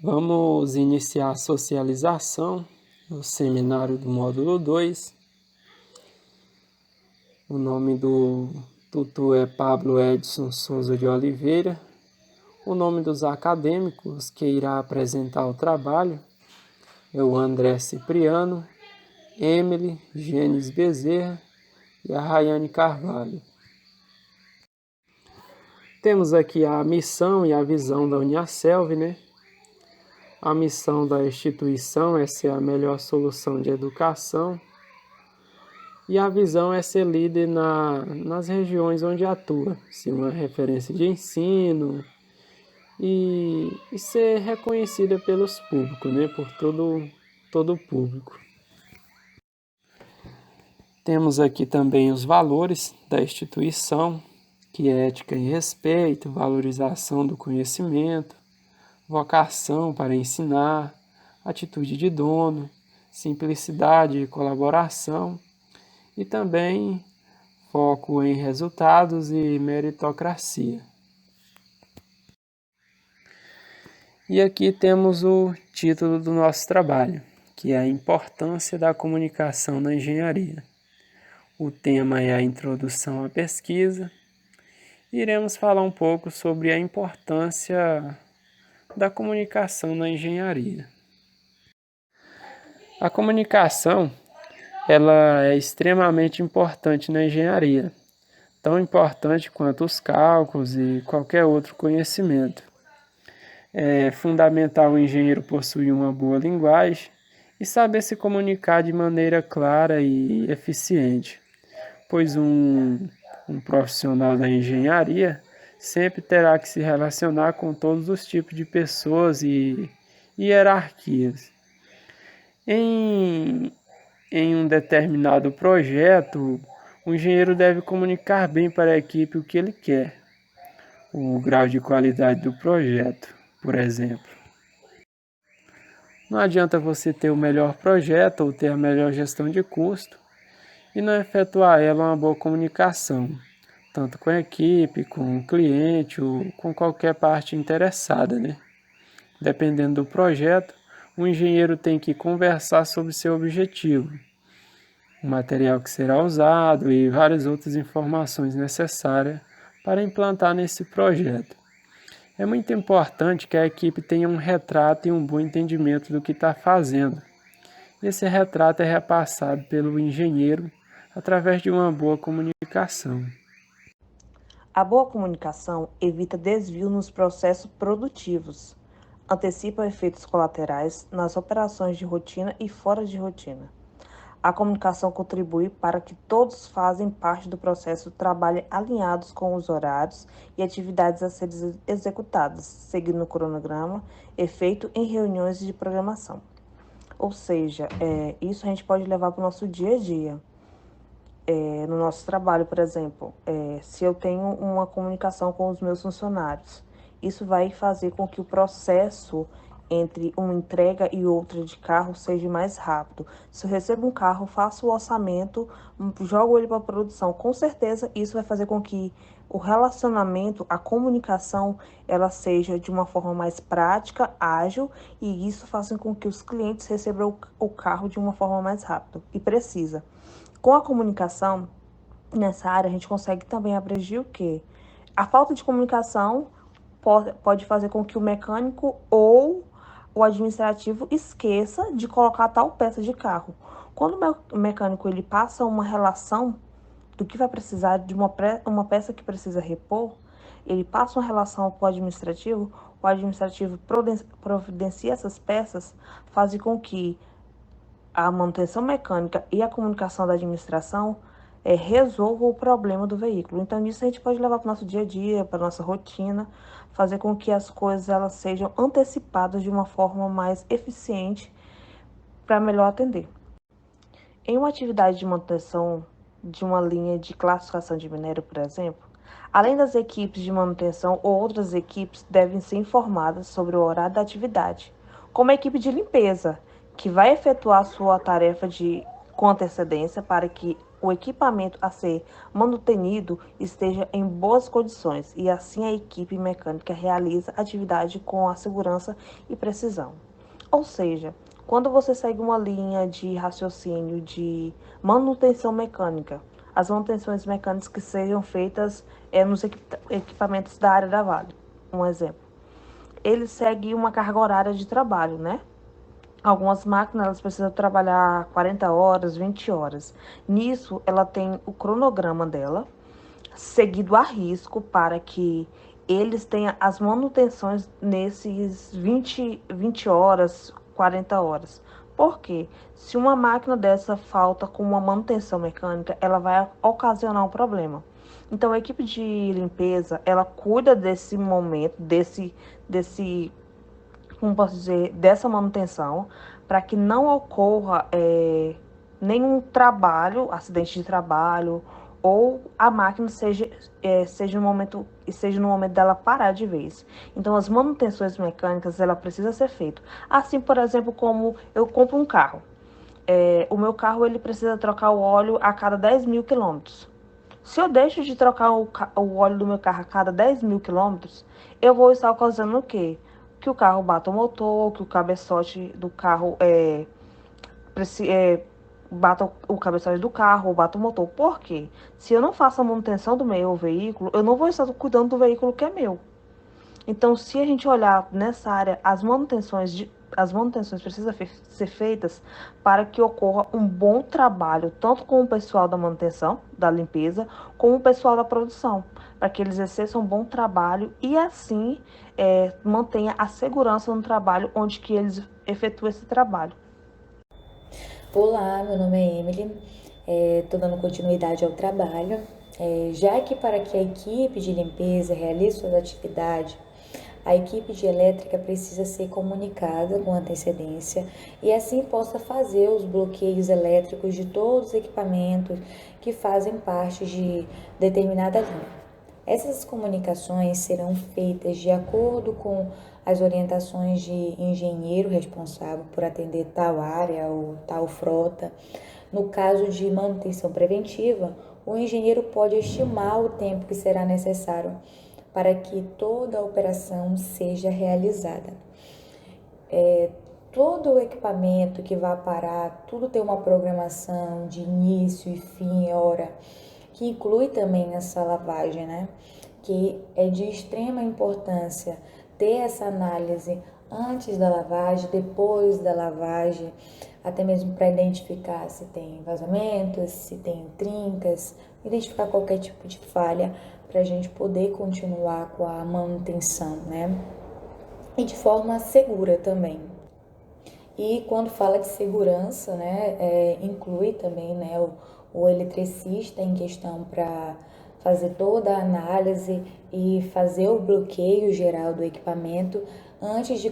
Vamos iniciar a socialização no seminário do módulo 2. O nome do tutor é Pablo Edson Souza de Oliveira. O nome dos acadêmicos que irá apresentar o trabalho é o André Cipriano, Emily Gênesis Bezerra e a Rayane Carvalho. Temos aqui a missão e a visão da Uniaselv, né? A missão da instituição é ser a melhor solução de educação e a visão é ser líder nas regiões onde atua, ser uma referência de ensino e ser reconhecida pelos públicos, né? Por todo o público. Temos aqui também os valores da instituição, que é ética e respeito, valorização do conhecimento, vocação para ensinar, atitude de dono, simplicidade e colaboração, e também foco em resultados e meritocracia. E aqui temos o título do nosso trabalho, que é a importância da comunicação na engenharia. O tema é a introdução à pesquisa. Iremos falar um pouco sobre a importância da comunicação na engenharia. A comunicação, ela é extremamente importante na engenharia, tão importante quanto os cálculos e qualquer outro conhecimento. É fundamental o engenheiro possuir uma boa linguagem e saber se comunicar de maneira clara e eficiente, pois um profissional da engenharia sempre terá que se relacionar com todos os tipos de pessoas e hierarquias. Em um determinado projeto, o engenheiro deve comunicar bem para a equipe o que ele quer, o grau de qualidade do projeto, por exemplo. Não adianta você ter o melhor projeto ou ter a melhor gestão de custo e não efetuar ela uma boa comunicação, tanto com a equipe, com o cliente ou com qualquer parte interessada, né? Dependendo do projeto, o engenheiro tem que conversar sobre seu objetivo, o material que será usado e várias outras informações necessárias para implantar nesse projeto. É muito importante que a equipe tenha um retrato e um bom entendimento do que está fazendo. Esse retrato é repassado pelo engenheiro através de uma boa comunicação. A boa comunicação evita desvio nos processos produtivos, antecipa efeitos colaterais nas operações de rotina e fora de rotina. A comunicação contribui para que todos fazem parte do processo trabalhem alinhados com os horários e atividades a serem executadas, seguindo o cronograma e feito em reuniões de programação. Ou seja, isso a gente pode levar para o nosso dia a dia. No nosso trabalho, por exemplo, se eu tenho uma comunicação com os meus funcionários, isso vai fazer com que o processo entre uma entrega e outra de carro seja mais rápido. Se eu recebo um carro, faço o orçamento, jogo ele para a produção, com certeza isso vai fazer com que o relacionamento, a comunicação, ela seja de uma forma mais prática, ágil, e isso faça com que os clientes recebam o carro de uma forma mais rápida e precisa. Com a comunicação, nessa área, a gente consegue também abranger o quê? A falta de comunicação pode fazer com que o mecânico ou o administrativo esqueça de colocar tal peça de carro. Quando o mecânico ele passa uma relação do que vai precisar de uma peça que precisa repor, ele passa uma relação para o administrativo providencia essas peças, faz com que a manutenção mecânica e a comunicação da administração resolva o problema do veículo. Então, isso a gente pode levar para o nosso dia a dia, para a nossa rotina, fazer com que as coisas elas sejam antecipadas de uma forma mais eficiente para melhor atender. Em uma atividade de manutenção de uma linha de classificação de minério, por exemplo, além das equipes de manutenção, outras equipes devem ser informadas sobre o horário da atividade, como a equipe de limpeza, que vai efetuar sua tarefa com antecedência para que o equipamento a ser manutenido esteja em boas condições e assim a equipe mecânica realiza a atividade com a segurança e precisão. Ou seja, quando você segue uma linha de raciocínio de manutenção mecânica, as manutenções mecânicas que sejam feitas nos equipamentos da área da Vale, um exemplo. Ele segue uma carga horária de trabalho, né? Algumas máquinas elas precisam trabalhar 40 horas, 20 horas. Nisso, ela tem o cronograma dela, seguido a risco para que eles tenham as manutenções nesses 20 horas, 40 horas. Por quê? Se uma máquina dessa falta com uma manutenção mecânica, ela vai ocasionar um problema. Então, a equipe de limpeza, ela cuida desse momento, como posso dizer, dessa manutenção, para que não ocorra nenhum trabalho, acidente de trabalho, ou a máquina seja no momento dela parar de vez. Então, as manutenções mecânicas, ela precisa ser feita. Assim, por exemplo, como eu compro um carro. O meu carro, ele precisa trocar o óleo a cada 10 mil quilômetros. Se eu deixo de trocar o óleo do meu carro a cada 10 mil quilômetros, eu vou estar ocasionando o quê? Que o carro bata o motor, que o cabeçote do carro bata o cabeçote do carro ou bata o motor. Por quê? Se eu não faço a manutenção do meu veículo, eu não vou estar cuidando do veículo que é meu. Então, se a gente olhar nessa área, as manutenções precisam ser feitas para que ocorra um bom trabalho, tanto com o pessoal da manutenção, da limpeza, como o pessoal da produção, para que eles exerçam um bom trabalho e assim mantenha a segurança no trabalho onde que eles efetuam esse trabalho. Olá, meu nome é Emily, estou dando continuidade ao trabalho, já que para que a equipe de limpeza realize suas atividades, a equipe de elétrica precisa ser comunicada com antecedência e assim possa fazer os bloqueios elétricos de todos os equipamentos que fazem parte de determinada linha. Essas comunicações serão feitas de acordo com as orientações de engenheiro responsável por atender tal área ou tal frota. No caso de manutenção preventiva, o engenheiro pode estimar o tempo que será necessário para que toda a operação seja realizada. Todo o equipamento que vai parar, tudo tem uma programação de início e fim, hora, que inclui também essa lavagem, né? Que é de extrema importância ter essa análise antes da lavagem, depois da lavagem, até mesmo para identificar se tem vazamentos, se tem trincas, identificar qualquer tipo de falha para a gente poder continuar com a manutenção, né? E de forma segura também. E quando fala de segurança, né, inclui também, né, o eletricista em questão para fazer toda a análise e fazer o bloqueio geral do equipamento antes de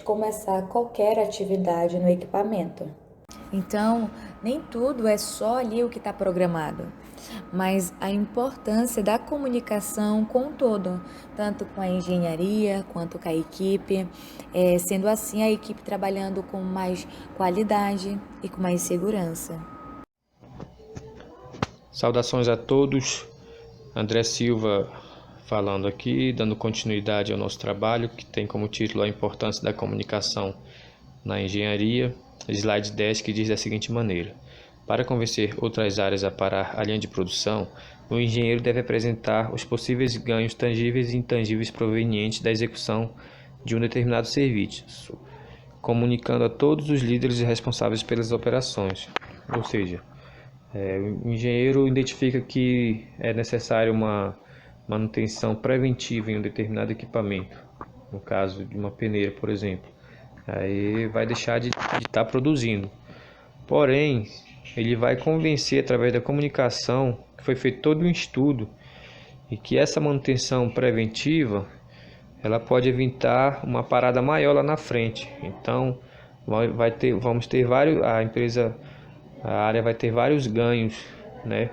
começar qualquer atividade no equipamento. Então, nem tudo é só ali o que está programado, mas a importância da comunicação com o todo, tanto com a engenharia quanto com a equipe, sendo assim a equipe trabalhando com mais qualidade e com mais segurança. Saudações a todos, André Silva falando aqui, dando continuidade ao nosso trabalho, que tem como título a importância da comunicação na engenharia, slide 10, que diz da seguinte maneira: para convencer outras áreas a parar a linha de produção, o engenheiro deve apresentar os possíveis ganhos tangíveis e intangíveis provenientes da execução de um determinado serviço, comunicando a todos os líderes responsáveis pelas operações. Ou seja, o engenheiro identifica que é necessário uma manutenção preventiva em um determinado equipamento, no caso de uma peneira, por exemplo. Aí vai deixar de estar produzindo. Porém, ele vai convencer através da comunicação que foi feito todo um estudo e que essa manutenção preventiva ela pode evitar uma parada maior lá na frente. Então, vamos ter vários, a área vai ter vários ganhos, né?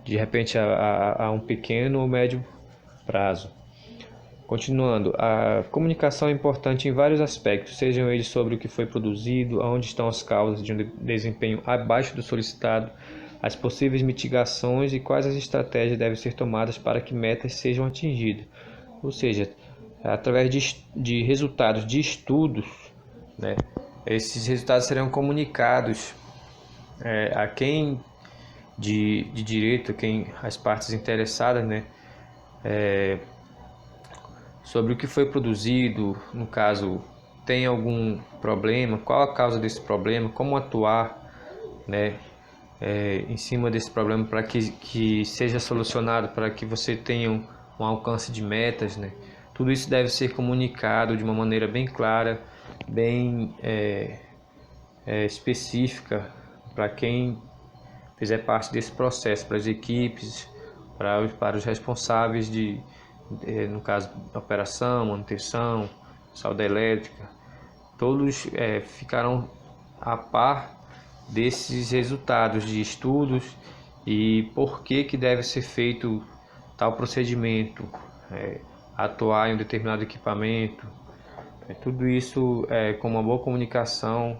De repente a um pequeno ou médio prazo. Continuando, a comunicação é importante em vários aspectos, sejam eles sobre o que foi produzido, onde estão as causas de um desempenho abaixo do solicitado, as possíveis mitigações e quais as estratégias devem ser tomadas para que metas sejam atingidas. Ou seja, através de resultados de estudos, né, esses resultados serão comunicados a quem de direito, as partes interessadas, né, sobre o que foi produzido, no caso, tem algum problema, qual a causa desse problema, como atuar, né, em cima desse problema para que seja solucionado, para que você tenha um alcance de metas, né. Tudo isso deve ser comunicado de uma maneira bem clara, bem específica para quem fizer parte desse processo, para as equipes, para os responsáveis no caso, operação, manutenção, saúde elétrica, todos ficarão a par desses resultados de estudos e por que deve ser feito tal procedimento, atuar em um determinado equipamento. Tudo isso, com uma boa comunicação,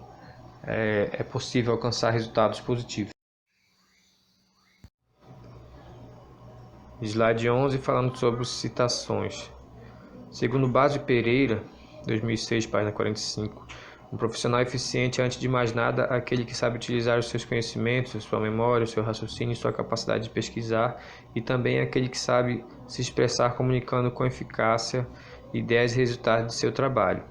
é possível alcançar resultados positivos. Slide 11, falando sobre citações. Segundo Baggio Pereira, 2006, página 45, um profissional eficiente é, antes de mais nada, aquele que sabe utilizar os seus conhecimentos, sua memória, seu raciocínio e sua capacidade de pesquisar, e também aquele que sabe se expressar comunicando com eficácia ideias e resultados de seu trabalho.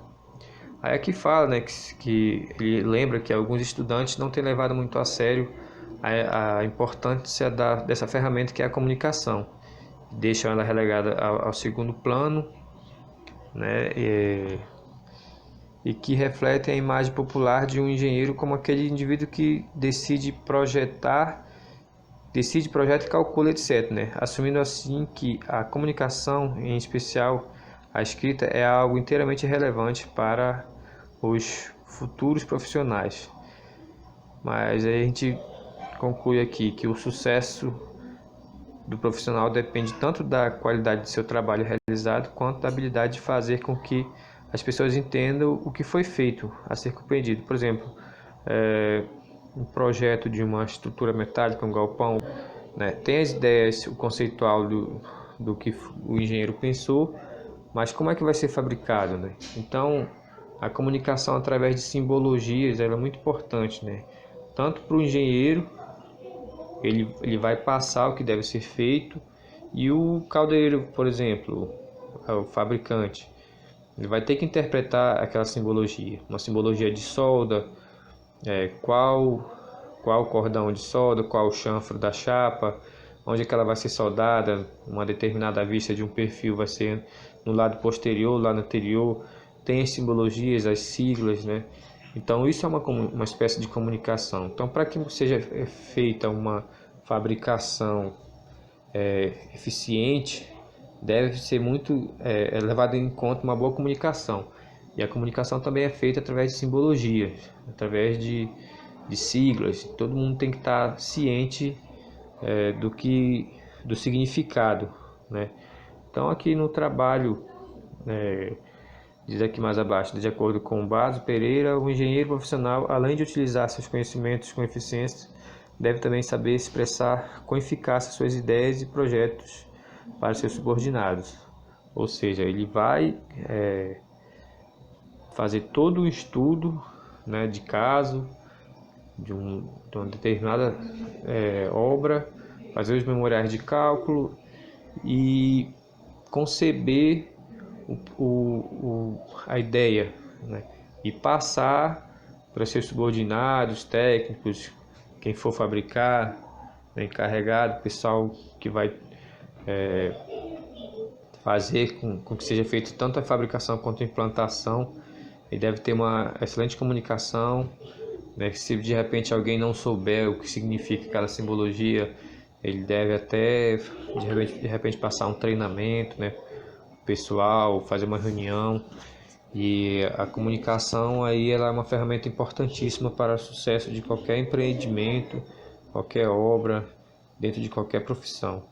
Aí aqui fala, né, que ele lembra que alguns estudantes não têm levado muito a sério a importância dessa ferramenta que é a comunicação. Deixam ela relegada ao segundo plano, né, e que refletem a imagem popular de um engenheiro como aquele indivíduo que decide, projeta e calcula, etc., né, assumindo assim que a comunicação, em especial a escrita, é algo inteiramente relevante para os futuros profissionais. Mas aí a gente conclui aqui que o sucesso do profissional depende tanto da qualidade de seu trabalho realizado, quanto da habilidade de fazer com que as pessoas entendam o que foi feito a ser compreendido. Por exemplo, um projeto de uma estrutura metálica, um galpão, né, tem as ideias, o conceitual do que o engenheiro pensou, mas como é que vai ser fabricado, né? Então, a comunicação através de simbologias ela é muito importante, né? Tanto para o engenheiro, ele vai passar o que deve ser feito, e o caldeireiro, por exemplo, o fabricante, ele vai ter que interpretar aquela simbologia, uma simbologia de solda, qual cordão de solda, qual o chanfro da chapa, onde é que ela vai ser soldada, uma determinada vista de um perfil vai ser no lado posterior, lado anterior, tem as simbologias, as siglas, né? Então isso é uma espécie de comunicação. Então, para que seja feita uma fabricação eficiente, deve ser muito levado em conta uma boa comunicação. E a comunicação também é feita através de simbologias, através de siglas. Todo mundo tem que estar ciente do significado, né? Então, aqui no trabalho, diz aqui mais abaixo, de acordo com Baggio Pereira, o engenheiro profissional, além de utilizar seus conhecimentos com eficiência, deve também saber expressar com eficácia suas ideias e projetos para seus subordinados. Ou seja, ele vai fazer todo o estudo, né, de caso, de uma determinada obra, fazer os memoriais de cálculo e conceber a ideia, né, e passar para seus subordinados, técnicos, quem for fabricar, né, encarregado, pessoal que vai fazer com que seja feito tanto a fabricação quanto a implantação. Ele deve ter uma excelente comunicação, né? Se de repente alguém não souber o que significa aquela simbologia, ele deve até de repente passar um treinamento, né, pessoal, fazer uma reunião. E a comunicação aí ela é uma ferramenta importantíssima para o sucesso de qualquer empreendimento, qualquer obra, dentro de qualquer profissão.